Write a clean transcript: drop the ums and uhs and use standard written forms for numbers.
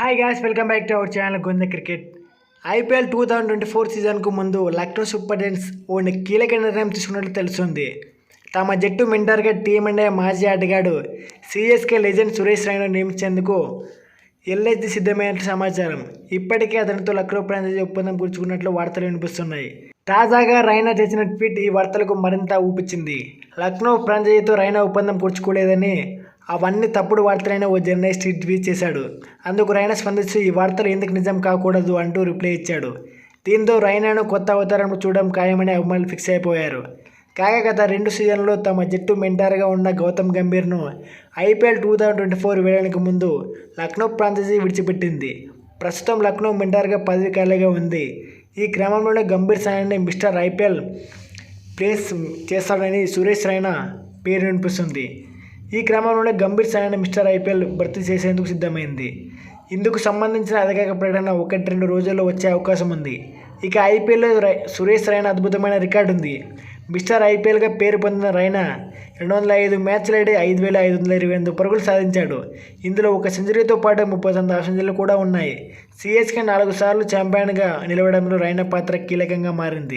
Hi guys, welcome back to our channel గొంద cricket. IPL 2024 సీజన్కు ముందు లక్నో సూపర్ జైంట్స్ ఓ కీలక నిర్ణయం తీసుకున్నట్లు తెలుస్తుంది. తమ జట్టు మెంటర్గా టీమిండియా మాజీ ఆటగాడు సిఎస్కే లెజెండ్ సురేష్ రైనాను నియమించేందుకు ఎల్ఎస్జీ సిద్ధమైనట్లు సమాచారం. ఇప్పటికే అతనితో లక్నో ఫ్రాంచైజీ ఒప్పందం కూర్చుకున్నట్లు వార్తలు వినిపిస్తున్నాయి. తాజాగా రైనా చేసిన ట్వీట్ ఈ వార్తలకు మరింత ఊపించింది. లక్నో ఫ్రాంచైజీతో రైనా ఒప్పందం కూర్చుకోలేదని, అవన్నీ తప్పుడు వార్తలైన ఓ జర్నలిస్ట్ ట్వీట్ చేశాడు. అందుకు రైనా స్పందిస్తూ ఈ వార్తలు ఎందుకు నిజం కాకూడదు అంటూ రిప్లై ఇచ్చాడు. దీంతో రైనాను కొత్త అవతారంలో చూడడం ఖాయమని అభిమానులు ఫిక్స్ అయిపోయారు. కాగా గత 2 సీజన్లలో తమ జట్టు మెంటార్గా ఉన్న గౌతమ్ గంభీర్ను ఐపీఎల్ 2024 వేయడానికి ముందు లక్నో ఫ్రాంచైజీ విడిచిపెట్టింది. ప్రస్తుతం లక్నో మెంటార్గా 10 ఖాళీగా ఉంది. ఈ క్రమంలోనే గంభీర్ సాయాన్ని మిస్టర్ ఐపీఎల్ ప్లేస్ చేస్తాడని సురేష్ రైనా పేరు వినిపిస్తుంది. ఈ క్రమంలోనే గంభీర్ సాయాన్ని మిస్టర్ ఐపీఎల్ భర్తీ చేసేందుకు సిద్ధమైంది. ఇందుకు సంబంధించిన అధికారిక ప్రకటన 1-2 రోజుల్లో వచ్చే అవకాశం ఉంది. ఇక ఐపీఎల్లో సురేష్ రైనా అద్భుతమైన రికార్డు ఉంది. మిస్టర్ ఐపీఎల్గా పేరు పొందిన రైనా 205 మ్యాచ్లు ఆడి 5,528 పరుగులు సాధించాడు. ఇందులో ఒక సెంచరీతో పాటు 39 హాఫ్ సెంచరీలు కూడా ఉన్నాయి. సిఎస్కే 4 సార్లు ఛాంపియన్గా నిలవడంలో రైనా పాత్ర కీలకంగా మారింది.